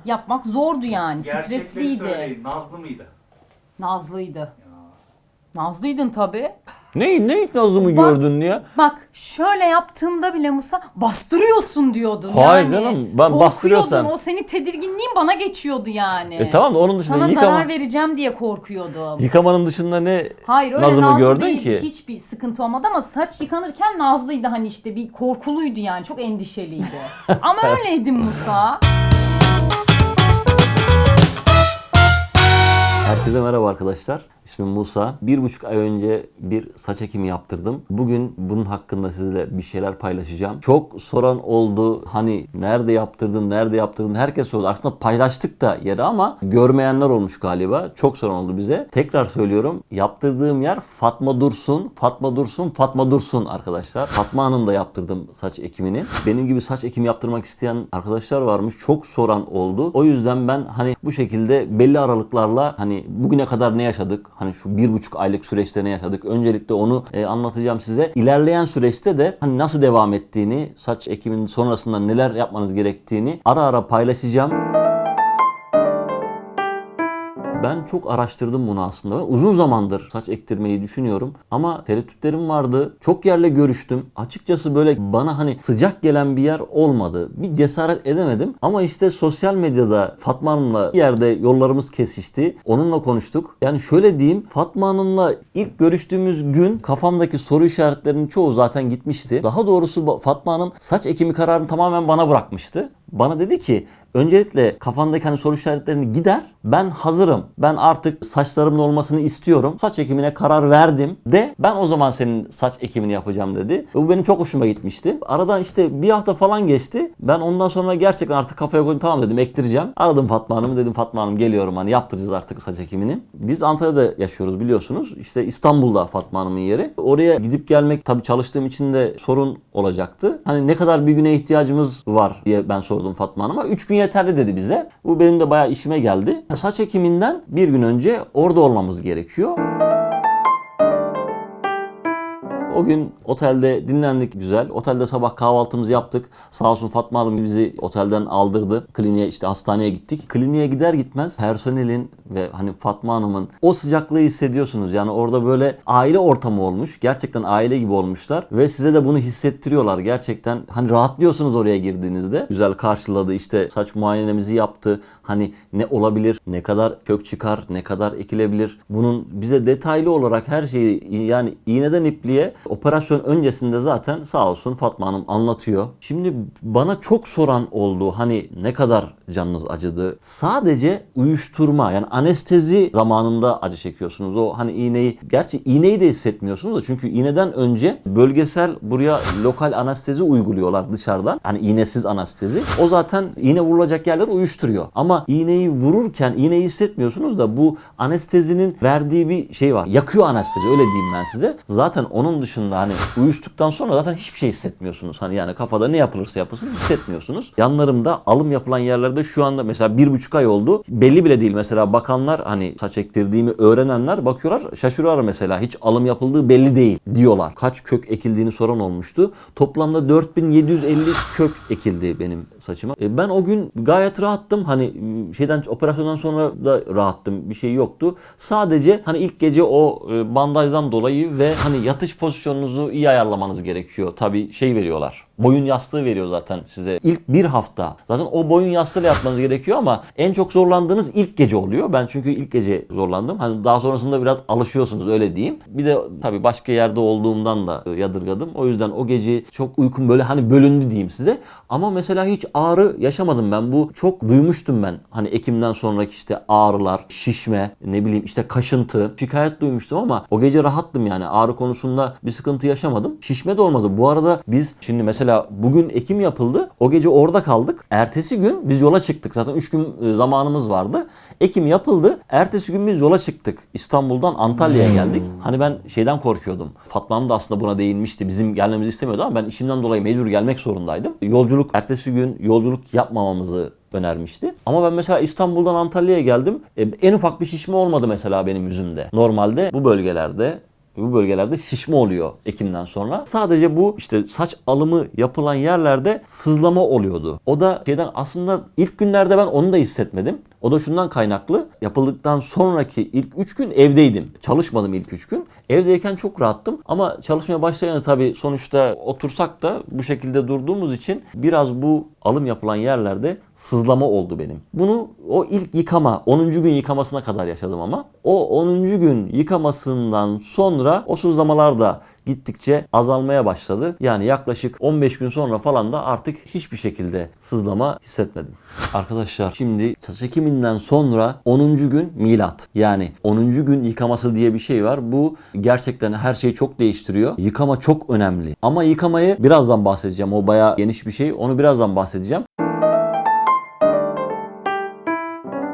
yapmak zordu yani. Gerçekleri Stresliydi. söyleyin. Nazlı mıydı? Nazlıydı. Nazlıydın tabii. Ne Nazım'ı Bak- gördün ya? Bak şöyle yaptığımda bile Musa bastırıyorsun diyordun Hayır yani. canım, ben Korkuyordun, bastırıyorsan- o senin tedirginliğin bana geçiyordu yani. Tamam da onun dışında Sana zarar vereceğim diye korkuyordum. yıkamanın dışında ne Hayır öyle Nazım'ı Nazlı gördün değildi. ki? Hiçbir sıkıntı olmadı ama saç yıkanırken Nazlı'ydı hani işte bir korkuluydu yani çok endişeliydi. Ama öyleydim Musa. Herkese merhaba arkadaşlar. İsmim Musa. 1,5 ay önce bir saç ekimi yaptırdım. Bugün bunun hakkında sizle bir şeyler paylaşacağım. Çok soran oldu. Hani nerede yaptırdın? Herkes sordu. Aslında paylaştık da yeri ama görmeyenler olmuş galiba. Çok soran oldu bize. Tekrar söylüyorum. Yaptırdığım yer Fatma Dursun arkadaşlar. Fatma Hanım'da yaptırdım saç ekimini. Benim gibi saç ekimi yaptırmak isteyen arkadaşlar varmış. Çok soran oldu. O yüzden ben hani bu şekilde belli aralıklarla hani bugüne kadar ne yaşadık? Hani şu 1,5 aylık süreçte ne yaşadık? Öncelikle onu anlatacağım size. İlerleyen süreçte de hani nasıl devam ettiğini, saç ekiminin sonrasında neler yapmanız gerektiğini ara ara paylaşacağım. Ben çok araştırdım bunu aslında. Ben uzun zamandır saç ektirmeyi düşünüyorum ama tereddütlerim vardı. Çok yerle görüştüm. Açıkçası böyle bana hani sıcak gelen bir yer olmadı. Bir cesaret edemedim. Ama işte sosyal medyada Fatma Hanım'la bir yerde yollarımız kesişti. Onunla konuştuk. Yani şöyle diyeyim, Fatma Hanım'la ilk görüştüğümüz gün kafamdaki soru işaretlerinin çoğu zaten gitmişti. Daha doğrusu Fatma Hanım saç ekimi kararını tamamen bana bırakmıştı. Bana dedi ki öncelikle kafandaki hani soru işaretlerini gider. Ben hazırım. Ben artık saçlarımın olmasını istiyorum. Saç ekimine karar verdim de ben o zaman senin saç ekimini yapacağım dedi. Bu benim çok hoşuma gitmişti. Aradan işte bir hafta falan geçti. Ben ondan sonra gerçekten artık kafaya koydum, tamam dedim, ektireceğim. Aradım Fatma Hanım'ı, dedim Fatma Hanım geliyorum, hani yaptıracağız artık saç ekimini. Biz Antalya'da yaşıyoruz biliyorsunuz. İşte İstanbul'da Fatma Hanım'ın yeri. Oraya gidip gelmek tabii çalıştığım için de sorun olacaktı. Hani ne kadar bir güne ihtiyacımız var diye ben sordum Fatma Hanım'a. 3 gün yeterli dedi bize. Bu benim de bayağı işime geldi. Saç ekiminden bir gün önce orada olmamız gerekiyor. O gün otelde dinlendik güzel. Otelde sabah kahvaltımızı yaptık. Sağ olsun Fatma Hanım bizi otelden aldırdı. Kliniğe, işte hastaneye gittik. Kliniğe gider gitmez personelin ve hani Fatma Hanım'ın o sıcaklığı hissediyorsunuz. Yani orada böyle aile ortamı olmuş. Gerçekten aile gibi olmuşlar. Ve size de bunu hissettiriyorlar. Gerçekten hani rahatlıyorsunuz oraya girdiğinizde. Güzel karşıladı, işte saç muayenemizi yaptı. Hani ne olabilir, ne kadar kök çıkar, ne kadar ekilebilir. Bunun bize detaylı olarak her şeyi, yani iğneden ipliğe operasyon öncesinde zaten sağ olsun Fatma Hanım anlatıyor. Şimdi bana çok soran oldu, hani ne kadar canınız acıdı? Sadece uyuşturma, yani anestezi zamanında acı çekiyorsunuz. O hani iğneyi, gerçi iğneyi de hissetmiyorsunuz da çünkü iğneden önce bölgesel buraya lokal anestezi uyguluyorlar dışarıdan. Hani iğnesiz anestezi. O zaten iğne vurulacak yerleri uyuşturuyor. Ama iğneyi vururken iğneyi hissetmiyorsunuz da bu anestezinin verdiği bir şey var. Yakıyor anestezi, öyle diyeyim ben size. Zaten onun dışında hani uyuştuktan sonra zaten hiçbir şey hissetmiyorsunuz. Hani yani kafada ne yapılırsa yapılsın hissetmiyorsunuz. Yanlarımda alım yapılan yerlerde şu anda mesela 1,5 ay oldu. Belli bile değil. Mesela bakanlar, hani saç ektirdiğimi öğrenenler bakıyorlar, şaşırıyorlar mesela. Hiç alım yapıldığı belli değil diyorlar. Kaç kök ekildiğini soran olmuştu. Toplamda 4750 kök ekildi benim saçıma. Ben o gün gayet rahattım. Hani operasyondan sonra da rahattım. Bir şey yoktu. Sadece hani ilk gece o bandajdan dolayı ve hani yatış pozisyonunuzu iyi ayarlamanız gerekiyor. Tabii şey veriyorlar. Boyun yastığı veriyor zaten size. İlk bir hafta zaten o boyun yastığıyla yatmanız gerekiyor ama en çok zorlandığınız ilk gece oluyor. Ben çünkü ilk gece zorlandım. Hani daha sonrasında biraz alışıyorsunuz, öyle diyeyim. Bir de tabii başka yerde olduğumdan da yadırgadım. O yüzden o gece çok uykum böyle hani bölündü diyeyim size. Ama mesela hiç ağrı yaşamadım ben. Bu çok duymuştum ben. Hani ekimden sonraki işte ağrılar, şişme, ne bileyim işte kaşıntı, şikayet duymuştum ama o gece rahattım yani. Ağrı konusunda bir sıkıntı yaşamadım. Şişme de olmadı. Bu arada biz şimdi mesela bugün ekim yapıldı. O gece orada kaldık. Ertesi gün biz yola çıktık. Zaten 3 gün zamanımız vardı. Ekim yapıldı. Ertesi gün biz yola çıktık. İstanbul'dan Antalya'ya geldik. Hani ben şeyden korkuyordum. Fatma Hanım da aslında buna değinmişti. Bizim gelmemizi istemiyordu ama ben işimden dolayı mecbur gelmek zorundaydım. Ertesi gün yolculuk yapmamamızı önermişti. Ama ben mesela İstanbul'dan Antalya'ya geldim. En ufak bir şişme olmadı mesela benim yüzümde. Normalde bu bölgelerde bu bölgelerde şişme oluyor Ekim'den sonra. Sadece bu işte saç alımı yapılan yerlerde sızlama oluyordu. O da aslında ilk günlerde ben onu da hissetmedim. O da şundan kaynaklı. Yapıldıktan sonraki ilk 3 gün evdeydim. Çalışmadım ilk 3 gün. Evdeyken çok rahattım ama çalışmaya başlayınca tabii sonuçta otursak da bu şekilde durduğumuz için biraz bu alım yapılan yerlerde sızlama oldu benim. Bunu o ilk yıkama, 10. gün yıkamasına kadar yaşadım ama o 10. gün yıkamasından sonra o sızlamalar da gittikçe azalmaya başladı. Yani yaklaşık 15 gün sonra falan da artık hiçbir şekilde sızlama hissetmedim. Arkadaşlar şimdi saç ekiminden sonra 10. gün milat. Yani 10. gün yıkaması diye bir şey var. Bu gerçekten her şeyi çok değiştiriyor. Yıkama çok önemli. Ama yıkamayı birazdan bahsedeceğim. O bayağı geniş bir şey. Onu birazdan bahsedeceğim.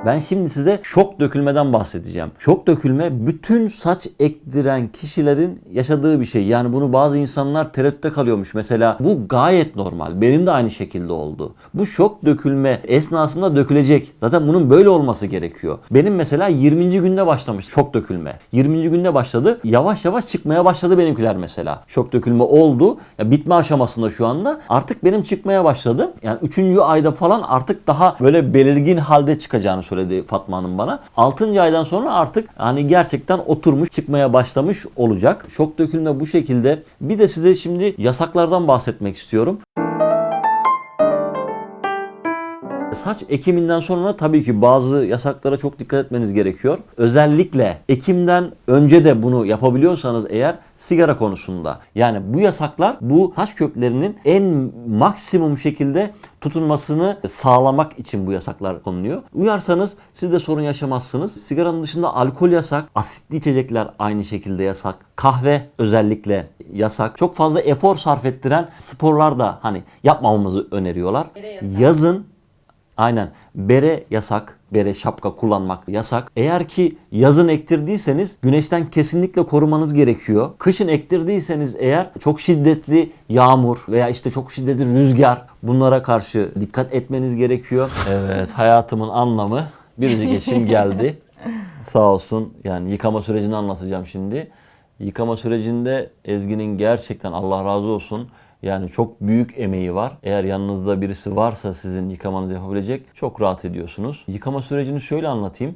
Ben şimdi size şok dökülmeden bahsedeceğim. Şok dökülme bütün saç ektiren kişilerin yaşadığı bir şey. Yani bunu bazı insanlar tereddütte kalıyormuş. Mesela bu gayet normal. Benim de aynı şekilde oldu. Bu şok dökülme esnasında dökülecek. Zaten bunun böyle olması gerekiyor. Benim mesela 20. günde başlamış şok dökülme. 20. günde başladı. Yavaş yavaş çıkmaya başladı benimkiler mesela. Şok dökülme oldu. Ya bitme aşamasında şu anda. Artık benim çıkmaya başladı. Yani 3. ayda falan artık daha böyle belirgin halde çıkacağını söyledi Fatma Hanım bana. 6. aydan sonra artık hani gerçekten oturmuş, çıkmaya başlamış olacak. Şok dökülme bu şekilde. Bir de size şimdi yasaklardan bahsetmek istiyorum. Saç ekiminden sonra tabii ki bazı yasaklara çok dikkat etmeniz gerekiyor. Özellikle ekimden önce de bunu yapabiliyorsanız eğer sigara konusunda. Yani bu yasaklar bu saç köklerinin en maksimum şekilde tutunmasını sağlamak için bu yasaklar konuluyor. Uyarsanız siz de sorun yaşamazsınız. Sigaranın dışında alkol yasak, asitli içecekler aynı şekilde yasak. Kahve özellikle yasak. Çok fazla efor sarf ettiren sporlar da hani yapmamamızı öneriyorlar. Yazın aynen. Bere yasak. Bere, şapka kullanmak yasak. Eğer ki yazın ektirdiyseniz güneşten kesinlikle korumanız gerekiyor. Kışın ektirdiyseniz eğer çok şiddetli yağmur veya işte çok şiddetli rüzgar, bunlara karşı dikkat etmeniz gerekiyor. Evet, hayatımın anlamı biricik eşim geldi. Sağ olsun, yani yıkama sürecini anlatacağım şimdi. Yıkama sürecinde Ezgi'nin gerçekten Allah razı olsun. Yani çok büyük emeği var. Eğer yanınızda birisi varsa sizin yıkamanızı yapabilecek, çok rahat ediyorsunuz. Yıkama sürecini şöyle anlatayım.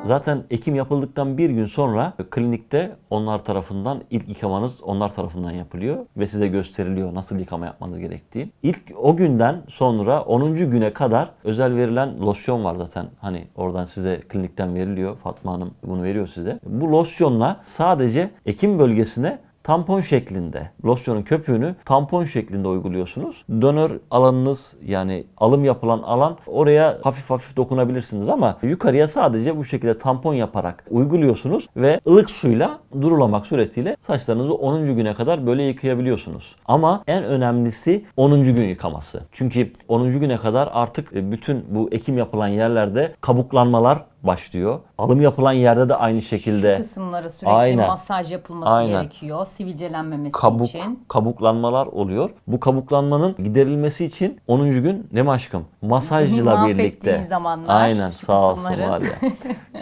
Zaten ekim yapıldıktan bir gün sonra klinikte onlar tarafından ilk yıkamanız onlar tarafından yapılıyor ve size gösteriliyor nasıl yıkama yapmanız gerektiği. İlk o günden sonra 10. güne kadar özel verilen losyon var zaten. Hani oradan size klinikten veriliyor. Fatma Hanım bunu veriyor size. Bu losyonla sadece ekim bölgesine tampon şeklinde, losyonun köpüğünü tampon şeklinde uyguluyorsunuz. Donör alanınız, yani alım yapılan alan, oraya hafif hafif dokunabilirsiniz ama yukarıya sadece bu şekilde tampon yaparak uyguluyorsunuz ve ılık suyla durulamak suretiyle saçlarınızı 10. güne kadar böyle yıkayabiliyorsunuz. Ama en önemlisi 10. gün yıkaması. Çünkü 10. güne kadar artık bütün bu ekim yapılan yerlerde kabuklanmalar başlıyor. Alım yapılan yerde de aynı şekilde. Şu kısımlara sürekli masaj yapılması gerekiyor. Sivilcelenmemesi için. Kabuklanmalar oluyor. Bu kabuklanmanın giderilmesi için 10. gün değil mi aşkım? Masajla birlikte. Zamanlar, aynen, sağ olsun var ya.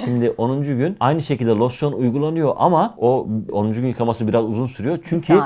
Şimdi 10. gün aynı şekilde losyon uygulanıyor ama o 10. gün yıkaması biraz uzun sürüyor. Çünkü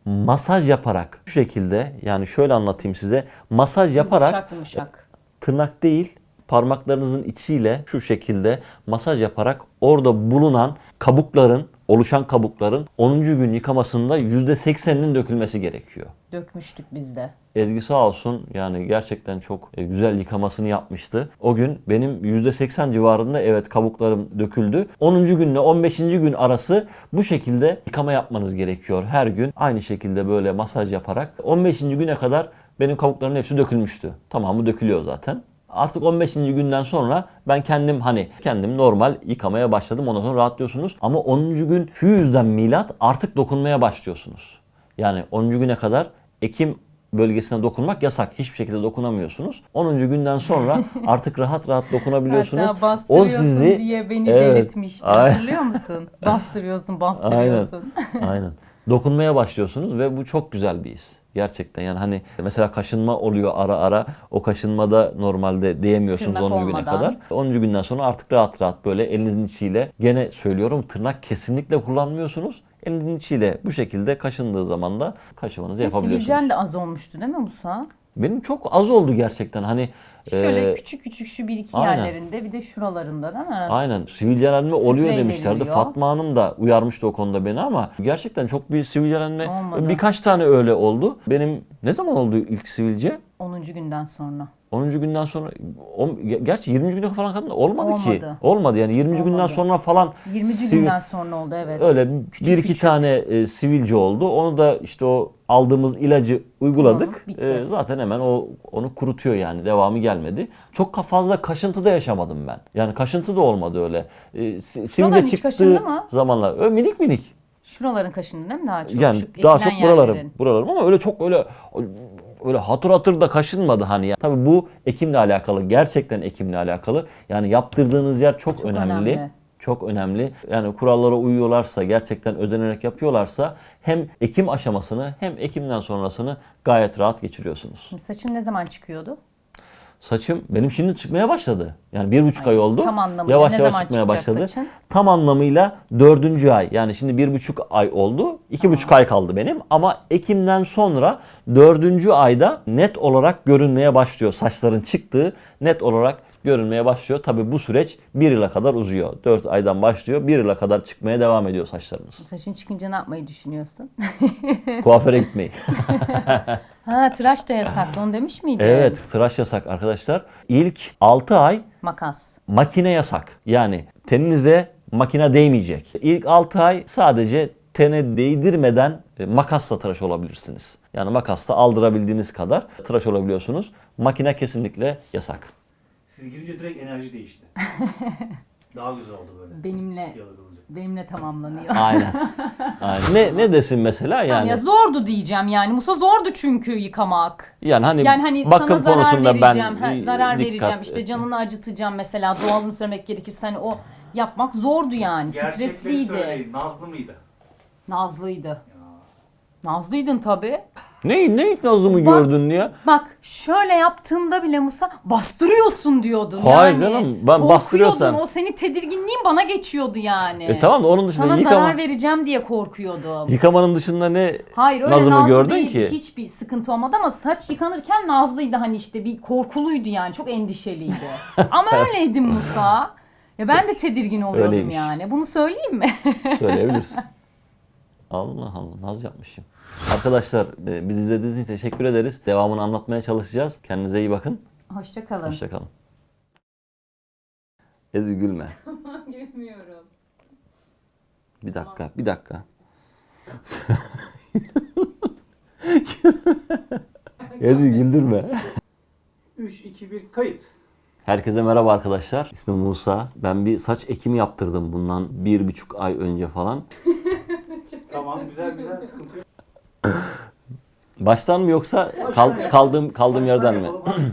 masaj yaparak şu şekilde, yani şöyle anlatayım size. Masaj yaparak yumuşak. Tırnak değil, parmaklarınızın içiyle şu şekilde masaj yaparak orada bulunan kabukların, oluşan kabukların 10. gün yıkamasında %80'inin dökülmesi gerekiyor. Dökmüştük biz de. Ezgi sağ olsun, yani gerçekten çok güzel yıkamasını yapmıştı. O gün benim %80 civarında evet kabuklarım döküldü. 10. günle 15. gün arası bu şekilde yıkama yapmanız gerekiyor. Her gün aynı şekilde böyle masaj yaparak 15. güne kadar benim kabuklarımın hepsi dökülmüştü. Tamamı dökülüyor zaten. Artık 15. günden sonra ben kendim normal yıkamaya başladım. Ondan sonra rahatlıyorsunuz. Ama 10. gün şu yüzden milat, artık dokunmaya başlıyorsunuz. Yani 10. güne kadar ekim bölgesine dokunmak yasak. Hiçbir şekilde dokunamıyorsunuz. 10. günden sonra artık rahat rahat dokunabiliyorsunuz. Hatta bastırıyorsun diye beni delirtmişti. Hatırlıyor musun? Bastırıyorsun. Aynen. Dokunmaya başlıyorsunuz ve bu çok güzel bir his. Gerçekten yani hani mesela kaşınma oluyor ara ara. O kaşınmada normalde değemiyorsunuz Tırnak 10. güne olmadan. kadar. 10. günden sonra artık rahat rahat böyle elinizin içiyle, gene söylüyorum, tırnak kesinlikle kullanmıyorsunuz. Elinizin içiyle bu şekilde kaşındığı zaman da kaşımanızı yapabiliyorsunuz. Sivilcen de az olmuştu değil mi Musa? Benim çok az oldu gerçekten. Hani Şöyle küçük küçük şu bir iki aynen. yerlerinde, bir de şuralarında değil mi? aynen sivilcelenme oluyor Sprey demişlerdi. veriliyor. Fatma Hanım da uyarmıştı o konuda beni ama gerçekten çok bir sivilcelenme, Olmadı. birkaç tane öyle oldu. Benim ne zaman oldu ilk sivilce? 10. günden sonra. 10. günden sonra, gerçi 20. güne falan kadar olmadı ki. Olmadı. Olmadı yani 20. günden Olmadı. sonra falan 20. günden sonra oldu evet. öyle bir iki küçük. tane sivilce oldu. Onu da işte o aldığımız ilacı uyguladık. Tamam, bitti. Zaten hemen onu kurutuyor yani. Devamı gelmedi. Çok fazla kaşıntı da yaşamadım ben. Yani kaşıntı da olmadı öyle. Sivilce hiç çıktığı kaşındı mı? zamanlar öyle minik minik. Şuraların kaşındı değil mi daha çok? Yani Şu daha ekilen çok buralarım. yerlerin. Buralarım ama öyle çok öyle hatır hatır da kaşınmadı hani ya. Tabii bu ekimle alakalı. Gerçekten ekimle alakalı. Yani yaptırdığınız yer çok önemli. Çok önemli. Yani kurallara uyuyorlarsa, gerçekten özenerek yapıyorlarsa hem ekim aşamasını hem ekimden sonrasını gayet rahat geçiriyorsunuz. Saçın ne zaman çıkıyordu? Saçım benim şimdi çıkmaya başladı. Yani 1,5 ay oldu. Tam anlamıyla Yavaş ne yavaş zaman çıkmaya çıkacak başladı. saçın? Tam anlamıyla 4. ay. Yani şimdi 1,5 ay oldu. 2,5 ay kaldı benim. Ama Ekim'den sonra 4. ayda net olarak görünmeye başlıyor. Saçların çıktığı net olarak görünmeye başlıyor. Tabii bu süreç 1 yıla kadar uzuyor. 4 aydan başlıyor. 1 yıla kadar çıkmaya devam ediyor saçlarınız. Saçın çıkınca ne yapmayı düşünüyorsun? Kuaföre gitmeyi. Ha, tıraş da yasaklı, onu demiş miydin? Evet, tıraş yasak arkadaşlar. İlk 6 ay Makas. makine yasak. Yani teninize makine değmeyecek. İlk 6 ay sadece tene değdirmeden makasla tıraş olabilirsiniz. Yani makasla aldırabildiğiniz kadar tıraş olabiliyorsunuz. Makine kesinlikle yasak. Siz girince direkt enerji değişti. Daha güzel oldu böyle. Benimle Diyalog olunca. benimle tamamlanıyor. Aynen. Aynen. Ne desin mesela yani? Ya zordu diyeceğim yani. Musa zordu çünkü yıkamak. Yani hani Yani bakım sana zarar konusunda vereceğim, ben zarar dikkat vereceğim, işte canını acıtacağım mesela, doğalını söylemek gerekirse hani o yapmak zordu yani, Gerçekleri stresliydi. söyleyin. Nazlı mıydı? Nazlıydı. Nazlıydın tabii. ne nazımı Bak- gördün ya? Bak şöyle yaptığımda bile Musa bastırıyorsun diyordun Hayır yani. canım, ben Korkuyordun, bastırıyorsam- o senin tedirginliğin bana geçiyordu yani. Tamam da onun dışında Sana zarar vereceğim diye korkuyordum. yıkamanın dışında ne Hayır öyle nazımı nazlı gördün değil, ki? hiçbir sıkıntı olmadı ama saç yıkanırken nazlıydı hani, işte bir korkuluydu yani, çok endişeliydi. Ama öyleydim Musa. Ya ben de tedirgin oluyordum Öyleymiş. yani. Bunu söyleyeyim mi? Söyleyebilirsin. Allah Allah, naz yapmışım. Arkadaşlar bizi izlediğiniz için teşekkür ederiz. Devamını anlatmaya çalışacağız. Kendinize iyi bakın. Hoşça kalın. Hoşçakalın. Ezgi gülme. Gülmüyorum. Bir dakika. Ezgi güldürme. 3, 2, 1 kayıt. Herkese merhaba arkadaşlar. İsmim Musa. Ben bir saç ekimi yaptırdım bundan 1,5 ay önce falan. Tamam güzel sıkıntı yok. Baştan mı yoksa kaldığım yerden mi? Baştan yapalım.